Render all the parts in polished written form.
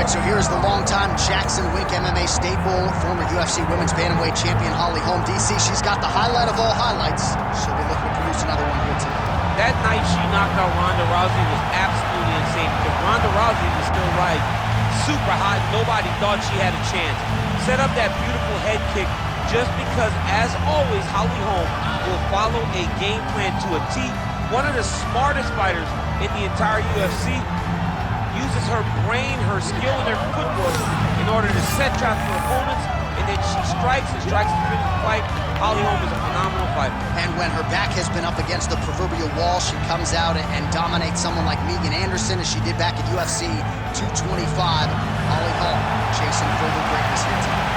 right, so here's the longtime Jackson Wink MMA staple, former UFC Women's Bantamweight champion Holm. DC, she's got the highlight of all highlights. She'll be looking to produce another one here tonight. That night she knocked out Ronda Rousey was absolutely insane because Ronda Rousey was still super hot. Nobody thought she had a chance. Set up that beautiful head kick just because, as always, Holm will follow a game plan to a T. One of the smartest fighters in the entire UFC. Uses her brain, her skill, and her footwork in order to set traps for opponents, and then she strikes and strikes to finish the fight. Holm is a phenomenal fighter. And when her back has been up against the proverbial wall, she comes out and dominates someone like Megan Anderson, as she did back at UFC 225. Holm chasing further greatness here tonight.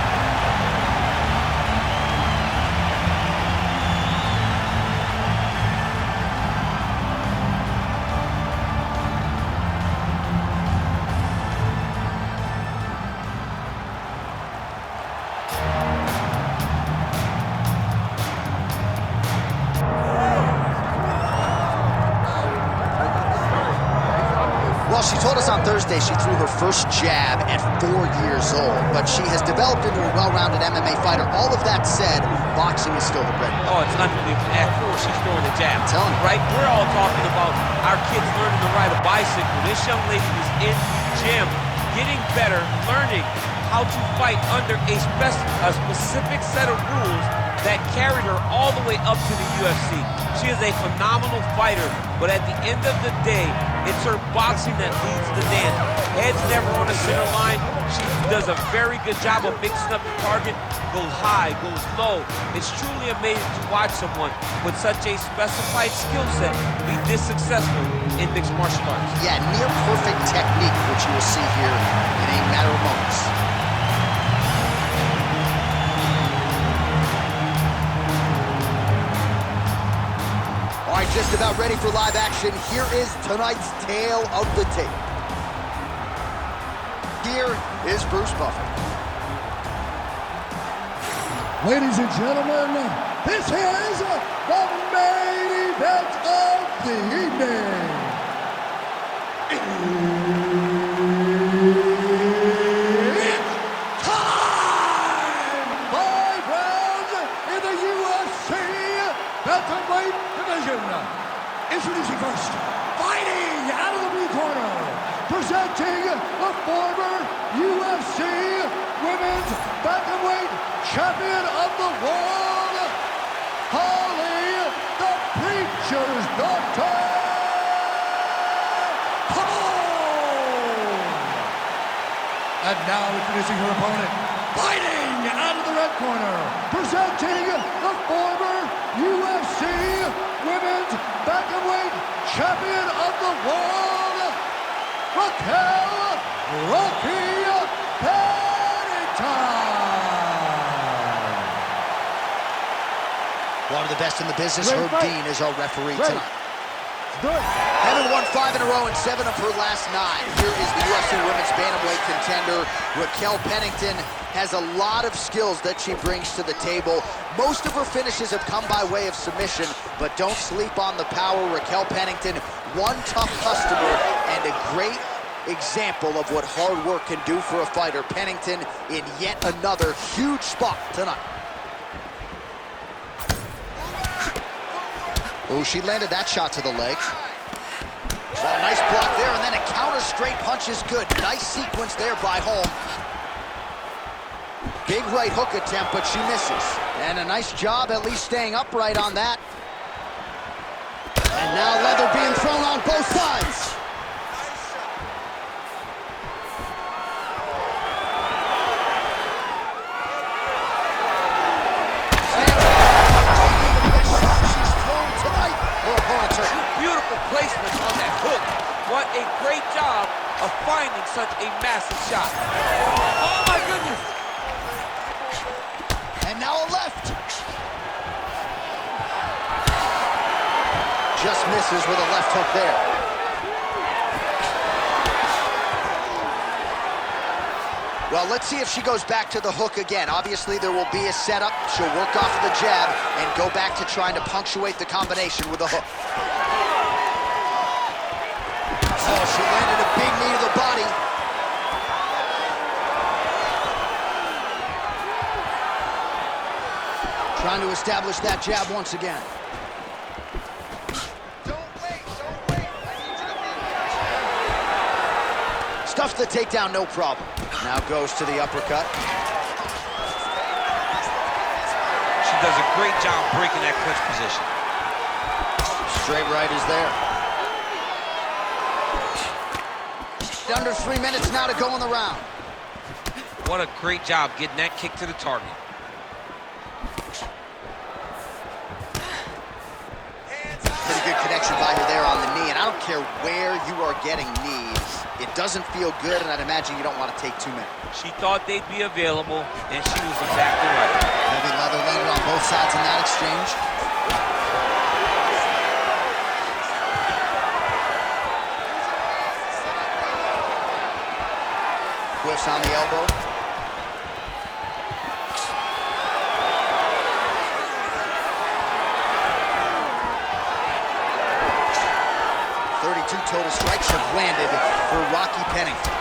Well, she told us on Thursday she threw her first jab at 4 years old, but she has developed into a well-rounded MMA fighter. All of that said, boxing is still her bread. Oh, it's unbelievable. At 4, she's throwing a jab. I'm telling you. Right? We're all talking about our kids learning to ride a bicycle. This young lady was in the gym, getting better, learning how to fight under a specific set of rules that carried her all the way up to the UFC. She is a phenomenal fighter, but at the end of the day, it's her boxing that leads the dance. Head's never on the center line. She does a very good job of mixing up the target, goes high, goes low. It's truly amazing to watch someone with such a specified skill set be this successful in mixed martial arts. Yeah, near perfect technique, which you will see here in a matter of moments. All right, just about ready for live action. Here is tonight's tale of the tape. Here is Bruce Buffer. Ladies and gentlemen, this is the main event of the evening. It's time! 5 rounds in the UFC Bantamweight division. Introducing first, fighting out of the blue corner, presenting the former UFC Women's Bantamweight Champion of the World, Holly the Preacher's Daughter, Holm! And now introducing her opponent, fighting out of the red corner, presenting the former UFC Women's Bantamweight Champion of the World, Raquel Pennington! One of the best in the business, Herb Dean, is our referee tonight. Good. Having won 5 in a row and 7 of her last 9, here is the UFC Women's Bantamweight contender. Raquel Pennington has a lot of skills that she brings to the table. Most of her finishes have come by way of submission, but don't sleep on the power. Raquel Pennington, one tough customer and a great example of what hard work can do for a fighter. Pennington in yet another huge spot tonight. Oh, she landed that shot to the leg. Oh, nice block there, and then a counter straight punch is good. Nice sequence there by Holm. Big right hook attempt, but she misses. And a nice job at least staying upright on that. And now leather being thrown on both sides. Beautiful placement on that hook. What a great job of finding such a massive shot. Oh my goodness. And now a left. Just misses with a left hook there. Well, let's see if she goes back to the hook again. Obviously, there will be a setup. She'll work off of the jab and go back to trying to punctuate the combination with a hook. Oh, she landed a big knee to the body. Trying to establish that jab once again. Don't wait, don't wait. I need you to be... Stuffs the takedown, no problem. Now goes to the uppercut. She does a great job breaking that clinch position. Straight right is there. Under 3 minutes now to go in the round. What a great job getting that kick to the target. Pretty good connection by her there on the knee, and I don't care where you are getting knees. It doesn't feel good, and I'd imagine you don't want to take too many. She thought they'd be available, and she was exactly right. Heavy leather landed on both sides in that exchange. Whiffs on the elbow. Total strikes have landed for Rocky Pennington.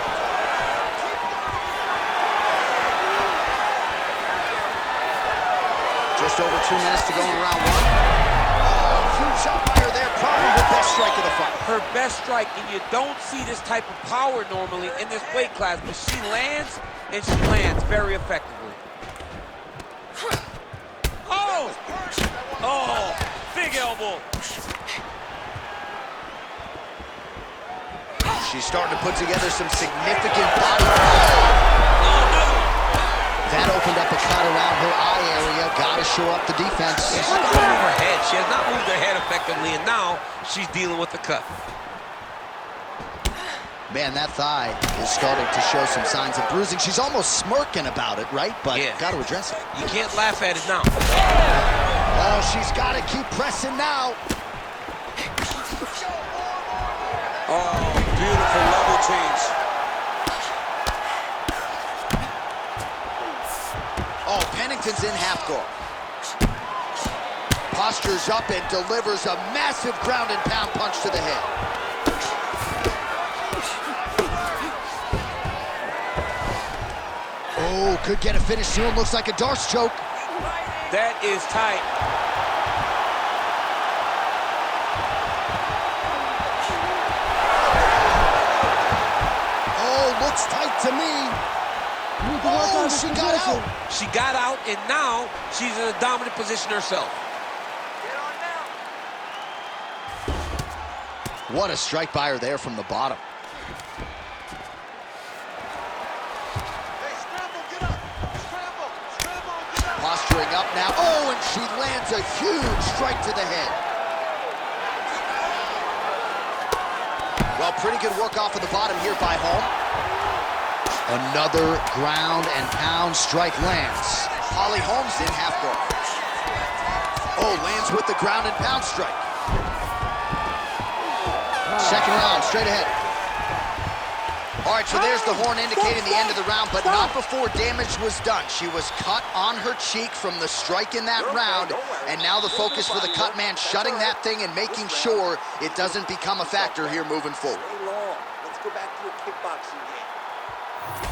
Just over 2 minutes to go in round one. Oh, huge shot by her there, probably the best strike of the fight. Her best strike, and you don't see this type of power normally in this weight class, but she lands, and she lands very effectively. Oh! Oh, big elbow. She's starting to put together some significant body power. That opened up a cut around her eye area. Got to show up the defense. She's got to move her head. She has not moved her head effectively, and now she's dealing with the cut. Man, that thigh is starting to show some signs of bruising. She's almost smirking about it, right? But yeah, got to address it. You can't laugh at it now. Oh, she's got to keep pressing now. Oh, beautiful level change. Oh, Pennington's in half guard. Postures up and delivers a massive ground and pound punch to the head. Oh, could get a finish soon. Looks like a darts choke. That is tight. Looks tight to me. Oh, she got out. She got out, and now she's in a dominant position herself. What a strike by her there from the bottom. Hey, scramble, get up. Scramble, scramble, get up. Posturing up now. Oh, and she lands a huge strike to the head. Well, pretty good work off of the bottom here by Holm. Another ground and pound strike lands. Holly Holm's in half guard. Oh, lands with the ground and pound strike. Second round, straight ahead. All right, so there's the horn indicating the end of the round, but not before damage was done. She was cut on her cheek from the strike in that round, and now the focus for the cut man, shutting that thing and making sure it doesn't become a factor here moving forward. Let's go back to your kickboxing game.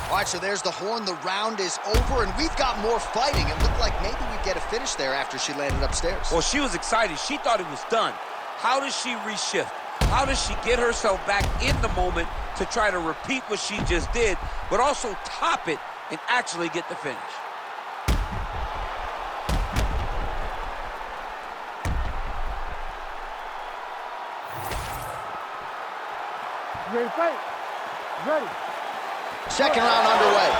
All right, so there's the horn. The round is over, and we've got more fighting. It looked like maybe we'd get a finish there after she landed upstairs. Well, she was excited. She thought it was done. How does she reshift? How does she get herself back in the moment to try to repeat what she just did, but also top it and actually get the finish? Ready to fight? Ready. Second round underway.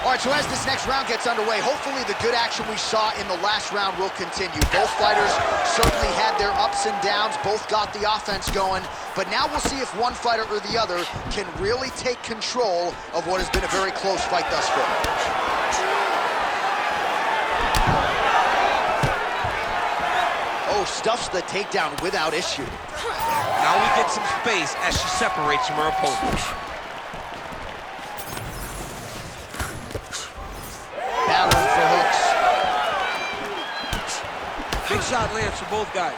All right, so as this next round gets underway, hopefully the good action we saw in the last round will continue. Both fighters certainly had their ups and downs, both got the offense going, but now we'll see if one fighter or the other can really take control of what has been a very close fight thus far. Oh, stuffs the takedown without issue. Now we get some space as she separates from her opponent. Battling for hooks. Big shot lands for both guys.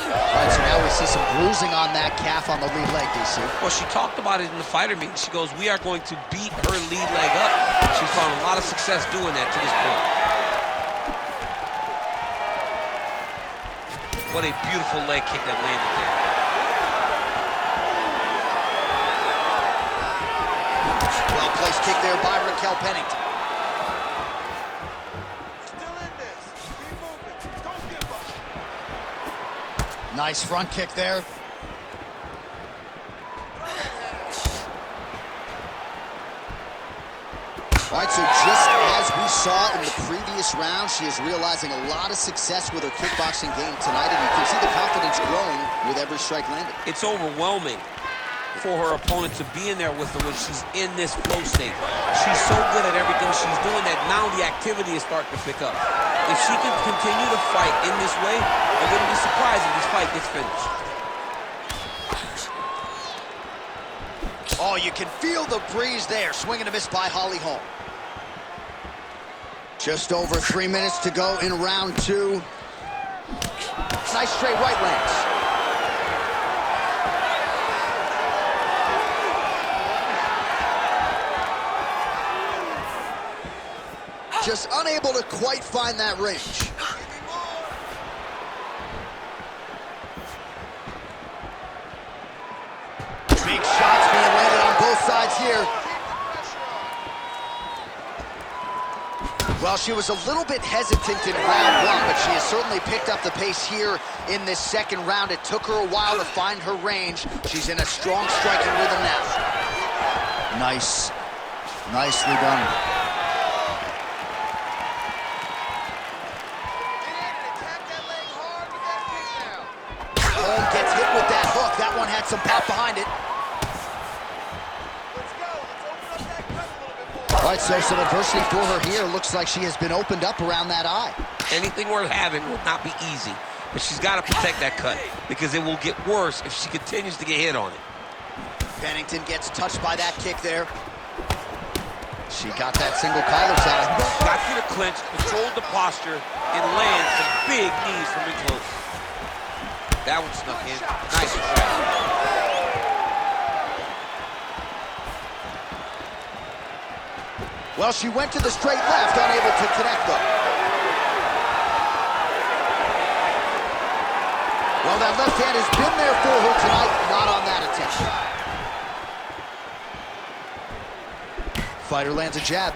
All right, so now we see some bruising on that calf on the lead leg, DC. Well, she talked about it in the fighter meeting. She goes, we are going to beat her lead leg up. She found a lot of of success doing that to this point. What a beautiful leg kick that landed there. Well-placed kick there by Raquel Pennington. Still in this. Keep moving. Don't give up. Nice front kick there. All right, so just as we saw in the previous round, she is realizing a lot of success with her kickboxing game tonight, and you can see the confidence growing with every strike landed. It's overwhelming for her opponent to be in there with her when she's in this flow state. She's so good at everything she's doing that now the activity is starting to pick up. If she can continue to fight in this way, I wouldn't be surprised if this fight gets finished. Oh, you can feel the breeze there. Swing and a miss by Holm. Just over 3 minutes to go in round two. Nice straight right lands. Just unable to quite find that range. Big shots being landed on both sides here. Well, she was a little bit hesitant in round one, but she has certainly picked up the pace here in this second round. It took her a while to find her range. She's in a strong striking rhythm now. Nice. Nicely done. Holm gets hit with that hook. That one had some pop behind it. All right, so some adversity for her here. Looks like she has been opened up around that eye. Anything worth having will not be easy, but she's got to protect that cut because it will get worse if she continues to get hit on it. Pennington gets touched by that kick there. She got that single collar tie. Got you to clinch, controlled the posture, and land some big knees from in close. That one snuck in. Nice shot. Well, she went to the straight left, unable to connect though. Well, that left hand has been there for her tonight, not on that attempt. Fighter lands a jab.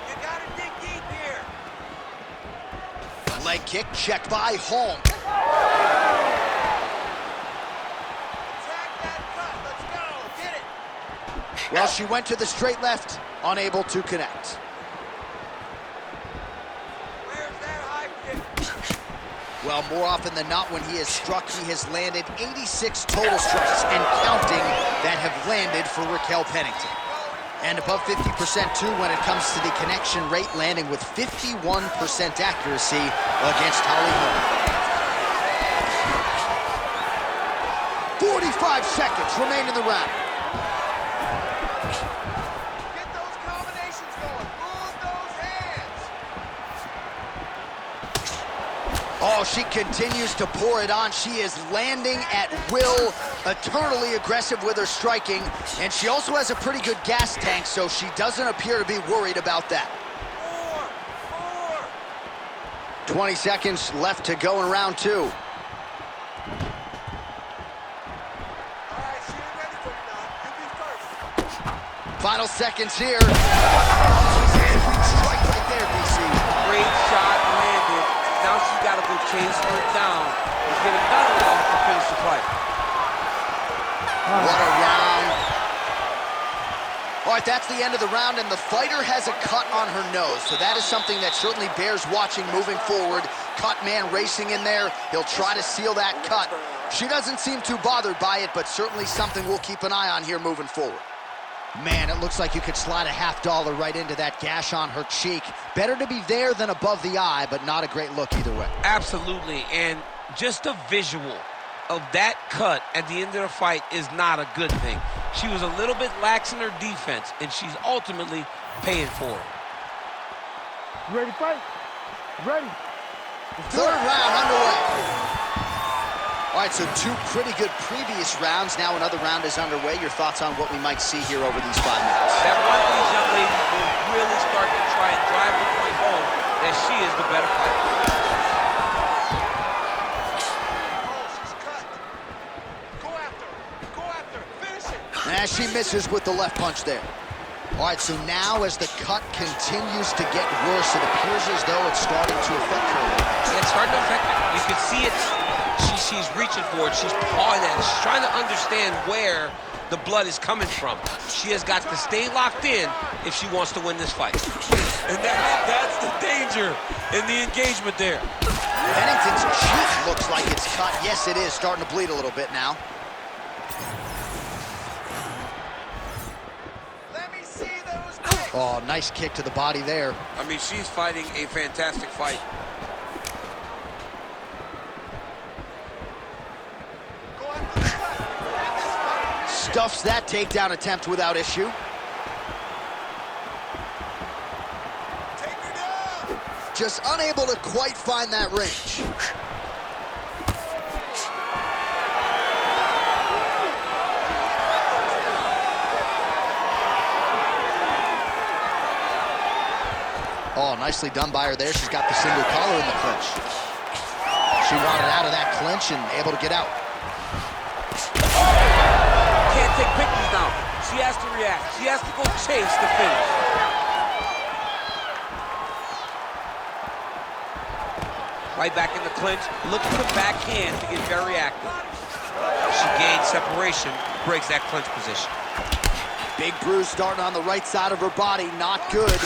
You gotta dig deep here. Leg kick checked by Holm. Attack that cut. Let's go. Get it. Well, she went to the straight left, unable to connect. Where's that high kick? Well, more often than not, when he has struck, he has landed 86 total strikes and counting that have landed for Raquel Pennington. And above 50% too when it comes to the connection rate, landing with 51% accuracy against Holm. 45 seconds remain in the round. Get those combinations going. Move those hands. Oh, she continues to pour it on. She is landing at will, eternally aggressive with her striking, and she also has a pretty good gas tank, so she doesn't appear to be worried about that. 20 seconds left to go in round two. All right, she ain't ready for you now. You be first. Final seconds here. Strike right there, DC. Great shot landed. Now she's got to go chase her down and get another one to finish the fight. What a round. All right, that's the end of the round, and the fighter has a cut on her nose, so that is something that certainly bears watching moving forward. Cut man racing in there. He'll try to seal that cut. She doesn't seem too bothered by it, but certainly something we'll keep an eye on here moving forward. Man, it looks like you could slide a $50 right into that gash on her cheek. Better to be there than above the eye, but not a great look either way. Absolutely, and just a visual of that cut at the end of the fight is not a good thing. She was a little bit lax in her defense, and she's ultimately paying for it. You ready to fight? Ready. Third round underway. All right, so two pretty good previous rounds. Now another round is underway. Your thoughts on what we might see here over these 5 minutes? That one of these young ladies will really she misses with the left punch there. All right, so now as the cut continues to get worse, it appears as though it's starting to affect her. It's starting to affect her. You can see it. She's reaching for it. She's pawing at it. She's trying to understand where the blood is coming from. She has got to stay locked in if she wants to win this fight. And that's the danger in the engagement there. Pennington's cheek looks like it's cut. Yes, it is. Starting to bleed a little bit now. Oh, nice kick to the body there. I mean, she's fighting a fantastic fight. Stuffs that takedown attempt without issue. Take her down. Just unable to quite find that range. Oh, nicely done by her there. She's got the single collar in the clinch. She wanted out of that clinch and able to get out. Can't take pictures now. She has to react. She has to go chase the finish. Right back in the clinch. Looking for backhand to get very active. She gains separation, breaks that clinch position. Big bruise starting on the right side of her body. Not good.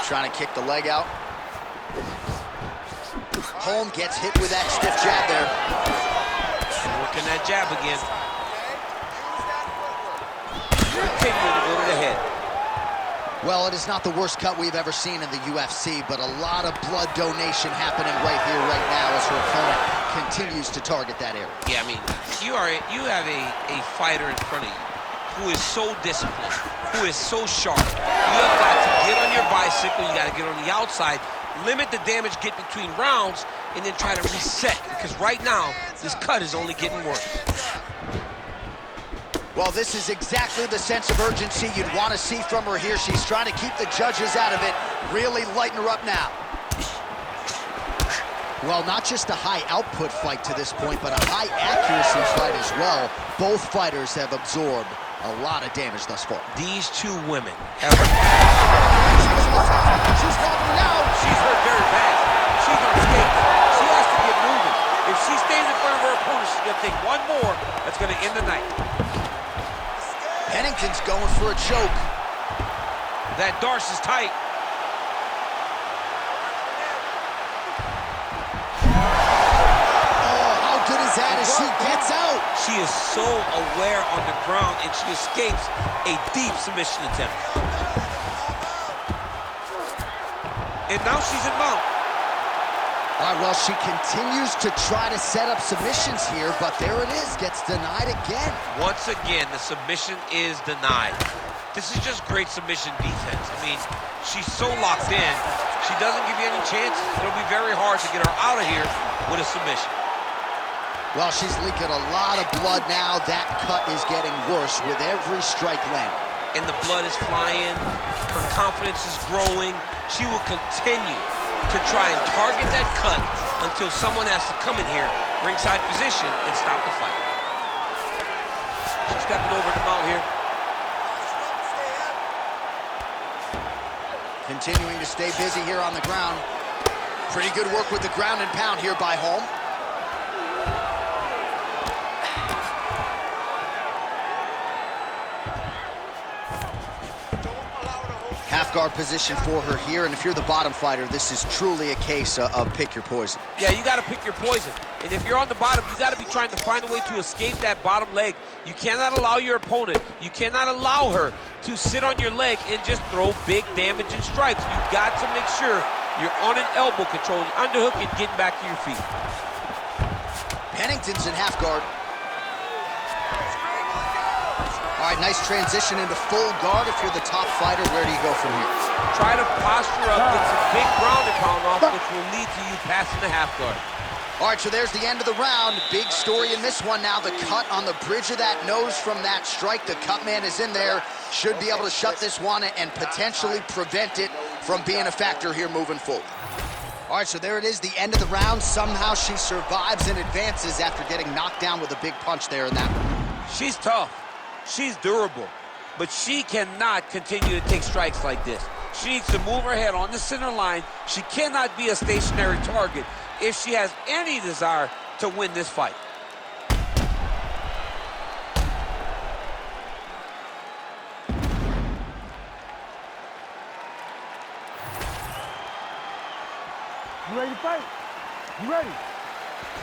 Trying to kick the leg out. Holm gets hit with that stiff jab there. Working that jab again. Continuing to go to the head. Well, it is not the worst cut we've ever seen in the UFC, but a lot of blood donation happening right here, right now, as her opponent continues to target that area. Yeah, I mean, you have a fighter in front of you who is so disciplined, who is so sharp. You have got to get on your bicycle, you got to get on the outside, limit the damage, get between rounds, and then try to reset, because right now, this cut is only getting worse. Well, this is exactly the sense of urgency you'd want to see from her here. She's trying to keep the judges out of it, really lighten her up now. Well, not just a high output fight to this point, but a high accuracy fight as well. Both fighters have absorbed a lot of damage thus far. These two women have... She's falling out. She's hurt very bad. She's on skates. She has to get moving. If she stays in front of her opponent, she's going to take one more. That's going to end the night. Pennington's going for a choke. That Darce is tight. That as she gets out. She is so aware on the ground, and she escapes a deep submission attempt. And now she's in mount. All right, well, she continues to try to set up submissions here, but there it is, gets denied again. Once again, the submission is denied. This is just great submission defense. I mean, she's so locked in, she doesn't give you any chances. It'll be very hard to get her out of here with a submission. Well, she's leaking a lot of blood now. That cut is getting worse with every strike landing. And the blood is flying. Her confidence is growing. She will continue to try and target that cut until someone has to come in here, ringside position, and stop the fight. She's stepping over the mount here. Continuing to stay busy here on the ground. Pretty good work with the ground and pound here by Holm. Half guard position for her here, and if you're the bottom fighter, this is truly a case of pick your poison. Yeah, you got to pick your poison. And if you're on the bottom, you got to be trying to find a way to escape that bottom leg. You cannot allow your opponent, you cannot allow her to sit on your leg and just throw big damaging strikes. You've got to make sure you're on an elbow control, underhook, and getting back to your feet. Pennington's in half guard. All right, nice transition into full guard. If you're the top fighter, where do you go from here? Try to posture up, get some big ground and pound off, which will lead to you passing the half guard. All right, so there's the end of the round. Big story in this one now. The cut on the bridge of that nose from that strike. The cut man is in there. Should be able to shut this one and potentially prevent it from being a factor here moving forward. All right, so there it is, the end of the round. Somehow she survives and advances after getting knocked down with a big punch there in that one. She's tough. She's durable. But she cannot continue to take strikes like this. She needs to move her head on the center line. She cannot be a stationary target if she has any desire to win this fight. You ready to fight? You ready?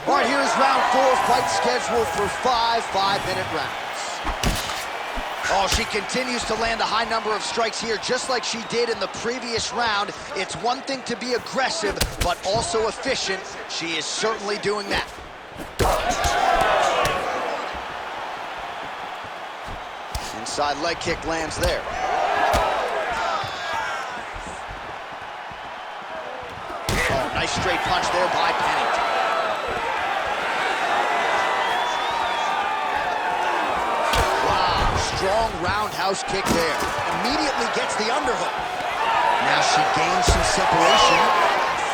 All right, here is round 4, fight scheduled for 5 5-minute rounds. Oh, she continues to land a high number of strikes here, just like she did in the previous round. It's one thing to be aggressive, but also efficient. She is certainly doing that. Inside leg kick lands there. Oh, nice straight punch there by Pennington. Strong roundhouse kick there. Immediately gets the underhook. Now she gains some separation. Let's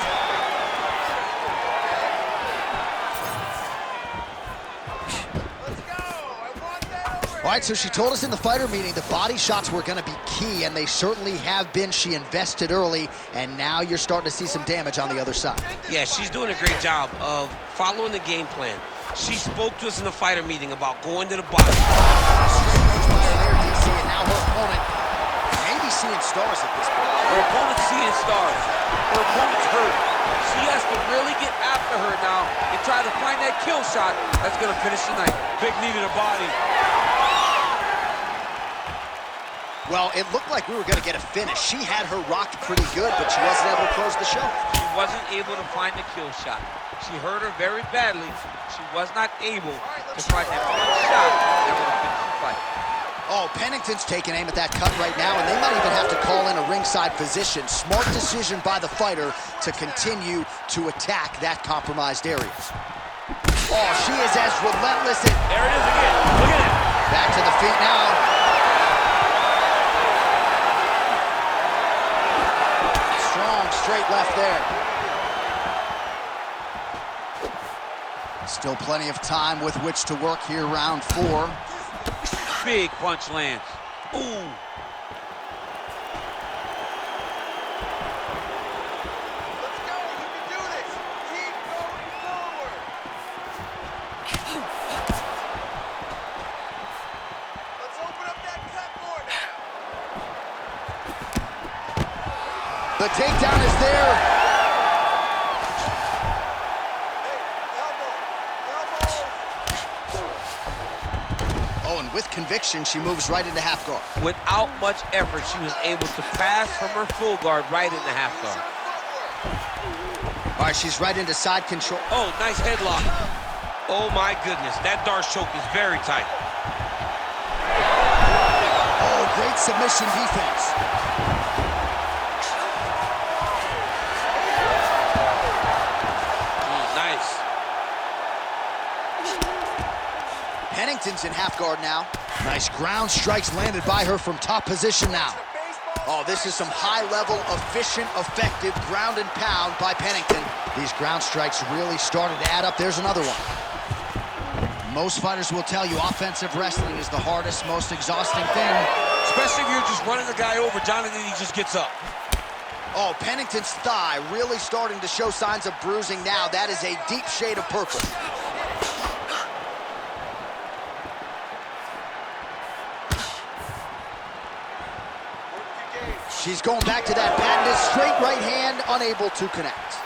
go. I want that over. All right, so she told us in the fighter meeting the body shots were going to be key, and they certainly have been. She invested early, and now you're starting to see some damage on the other side. Yeah, she's doing a great job of following the game plan. She spoke to us in the fighter meeting about going to the body. There, DC, and now her opponent maybe seeing stars at this point. Her opponent's seeing stars. Her opponent's hurt. She has to really get after her now and try to find that kill shot that's going to finish the night. Big knee to the body. Well, it looked like we were going to get a finish. She had her rocked pretty good, but she wasn't able to close the show. She wasn't able to find the kill shot. She hurt her very badly. She was not able to find that one shot that would have finished the fight. Oh, Pennington's taking aim at that cut right now, and they might even have to call in a ringside physician. Smart decision by the fighter to continue to attack that compromised area. Oh, she is as relentless. There it is again. Look at it. Back to the feet now. Strong straight left there. Still plenty of time with which to work here, round 4. Big punch lands. Ooh. Let's go. You can do this. Keep going forward. Let's open up that cut more now. The takedown is there. Oh, and with conviction, she moves right into half guard. Without much effort, she was able to pass from her full guard right into half guard. All right, she's right into side control. Oh, nice headlock. Oh, my goodness. That Darce choke is very tight. Oh, great submission defense. Nice. Pennington's in half guard now. Nice ground strikes landed by her from top position now. Oh, this is some high-level, efficient, effective ground and pound by Pennington. These ground strikes really started to add up. There's another one. Most fighters will tell you offensive wrestling is the hardest, most exhausting thing. Especially if you're just running the guy over. Jonathan, he just gets up. Oh, Pennington's thigh really starting to show signs of bruising now. That is a deep shade of purple. She's going back to that patented straight right hand, unable to connect.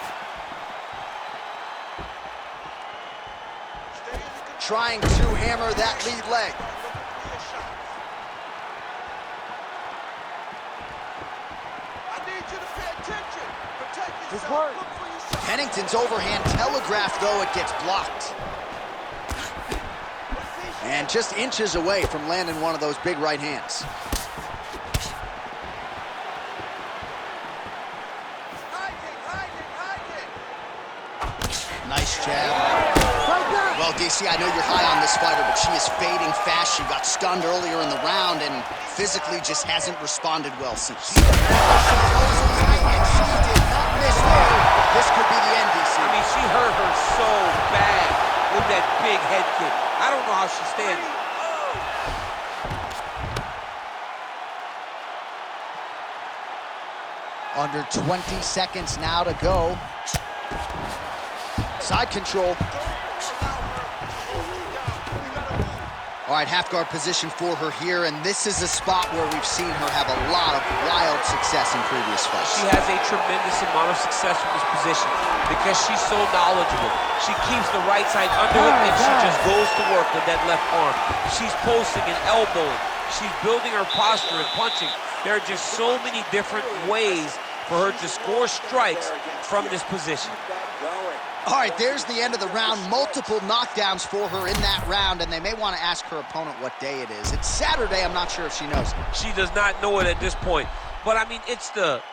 Trying to hammer that lead leg. I need you to pay attention. Protect yourself. Look for your shot. Pennington's overhand telegraph, though, it gets blocked. And just inches away from landing one of those big right hands. Nice jab. Well DC, I know you're high on this fighter, but she is fading fast. She got stunned earlier in the round and physically just hasn't responded well since. She goes in tight, and she did not miss there. This could be the end, DC. I mean, she hurt her so bad with that big head kick. I don't know how she stands. Under 20 seconds now to go. Side control. All right, half guard position for her here, and this is a spot where we've seen her have a lot of wild success in previous fights. She has a tremendous amount of success with this position because she's so knowledgeable. She keeps the right side under it, and she just goes to work with that left arm. She's posting and elbowing. She's building her posture and punching. There are just so many different ways for her to score strikes from this position. All right, there's the end of the round. Multiple knockdowns for her in that round, and they may want to ask her opponent what day it is. It's Saturday. I'm not sure if she knows. She does not know it at this point. But, I mean, it's the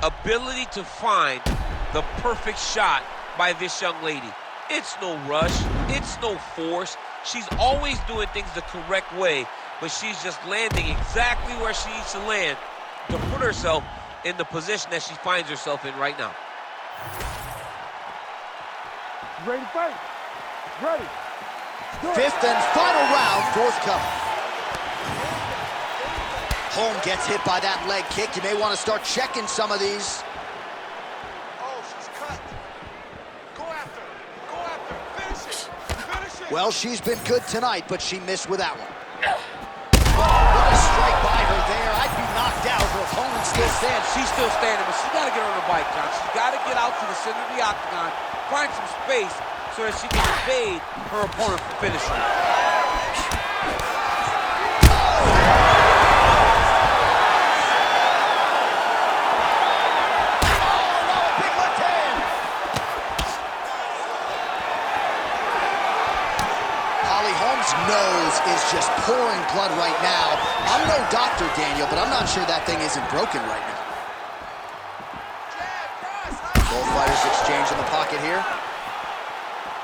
ability to find the perfect shot by this young lady. It's no rush. It's no force. She's always doing things the correct way, but she's just landing exactly where she needs to land to put herself in the position that she finds herself in right now. Ready to fight. Ready. Fifth and final round, forthcoming. Holm gets hit by that leg kick. You may want to start checking some of these. Oh, she's cut. Go after her. Go after her. Finish it. Finish it. Well, she's been good tonight, but she missed with that one. What a strike by her there. I'd be knocked out. Her opponent still stands. She's still standing, but she's got to get on her bike, John. She's got to get out to the center of the octagon, find some space so that she can evade her opponent from finishing. Nose is just pouring blood right now. I'm no doctor, Daniel, but I'm not sure that thing isn't broken right now. Both fighters exchange in the pocket here.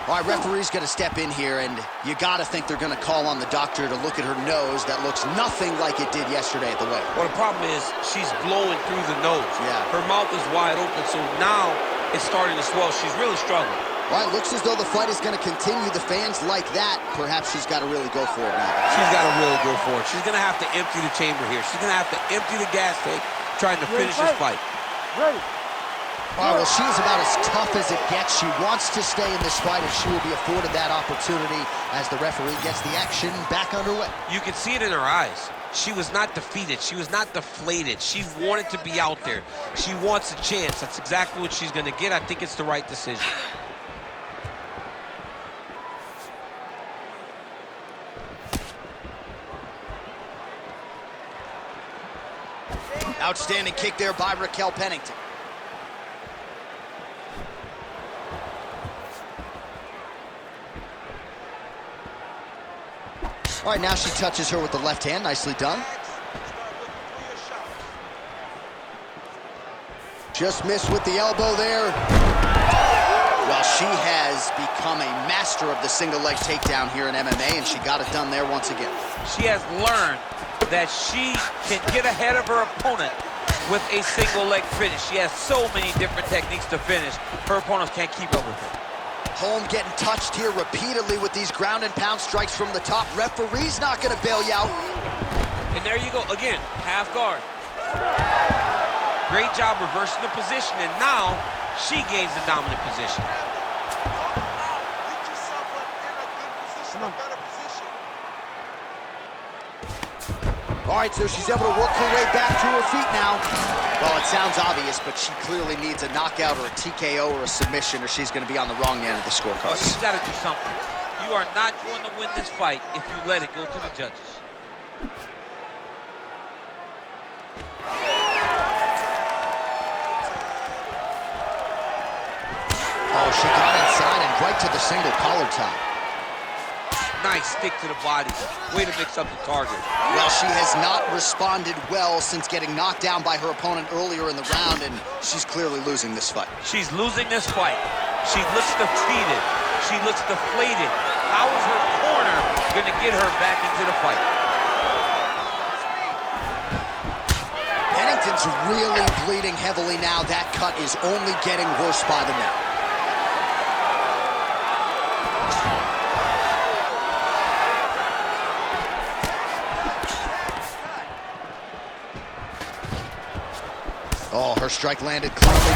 All right, referee's going to step in here, and you got to think they're going to call on the doctor to look at her nose that looks nothing like it did yesterday at the weigh. Well, the problem is she's blowing through the nose. Yeah. Her mouth is wide open, so now it's starting to swell. She's really struggling. All right, looks as though the fight is going to continue. The fans like that. Perhaps she's got to really go for it now. She's got to really go for it. She's going to have to empty the chamber here. She's going to have to empty the gas tank trying to finish this fight. Ready. All right, well, she is about as tough as it gets. She wants to stay in this fight, and she will be afforded that opportunity as the referee gets the action back underway. You can see it in her eyes. She was not defeated. She was not deflated. She wanted to be out there. She wants a chance. That's exactly what she's going to get. I think it's the right decision. Outstanding kick there by Raquel Pennington. All right, now she touches her with the left hand. Nicely done. Just missed with the elbow there. Well, she has become a master of the single leg takedown here in MMA, and she got it done there once again. She has learned that she can get ahead of her opponent with a single leg finish. She has so many different techniques to finish. Her opponents can't keep up with her. Holm getting touched here repeatedly with these ground and pound strikes from the top. Referee's not going to bail you out. And there you go again, half guard. Great job reversing the position, and now she gains the dominant position. Get yourself up in a good position, a better position. All right, so she's able to work her way back to her feet now. Well, it sounds obvious, but she clearly needs a knockout or a TKO or a submission, or she's going to be on the wrong end of the scorecard. She's got to do something. You are not going to win this fight if you let it go to the judges. Oh, she got inside and right to the single collar tie. Nice stick to the body. Way to mix up the target. Well, she has not responded well since getting knocked down by her opponent earlier in the round, and she's clearly losing this fight. She's losing this fight. She looks defeated. She looks deflated. How is her corner going to get her back into the fight? Pennington's really bleeding heavily now. That cut is only getting worse by the minute. Oh, her strike landed cleanly.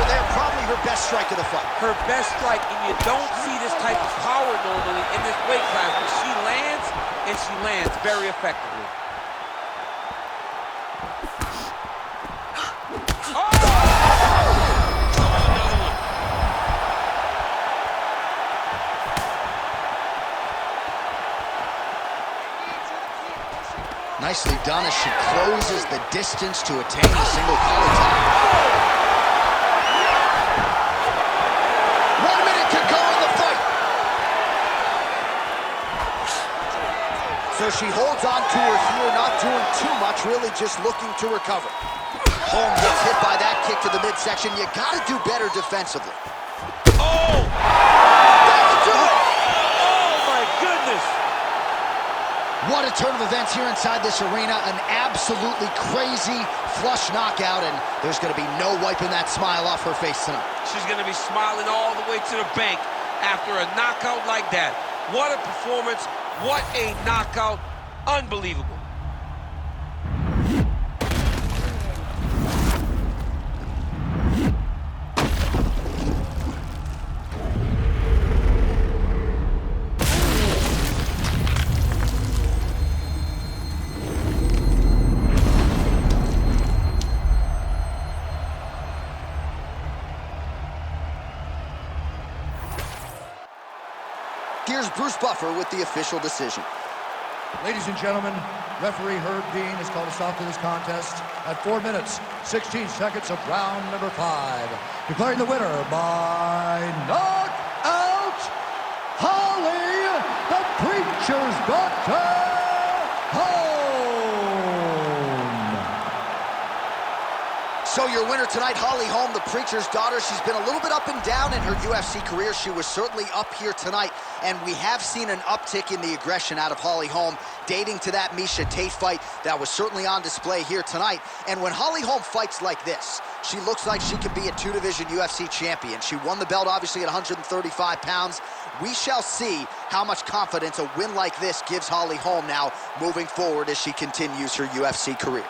There, probably her best strike of the fight. Her best strike, and you don't see this type of power normally in this weight class, but she lands, and she lands very effectively. Nicely done as she closes the distance to attain the single collar tie. 1 minute to go in the fight. So she holds on to her here, not doing too much, really just looking to recover. Holm gets hit by that kick to the midsection. You gotta do better defensively. Oh! That'll do it! Oh, my goodness! What a turn of events here inside this arena. An absolutely crazy flush knockout, and there's going to be no wiping that smile off her face tonight. She's going to be smiling all the way to the bank after a knockout like that. What a performance. What a knockout. Unbelievable. Here's Bruce Buffer with the official decision. Ladies and gentlemen, referee Herb Dean has called a stop to this contest at 4 minutes, 16 seconds of round number 5. Declaring the winner by knockout, Holly, the Preacher's Daughter, Holm. So your winner tonight, Holly Holm, the Preacher's Daughter. She's been a little bit up and down in her UFC career. She was certainly up here tonight, and we have seen an uptick in the aggression out of Holly Holm, dating to that Miesha Tate fight that was certainly on display here tonight. And when Holly Holm fights like this, she looks like she could be a 2-division UFC champion. She won the belt, obviously, at 135 pounds. We shall see how much confidence a win like this gives Holly Holm now moving forward as she continues her UFC career.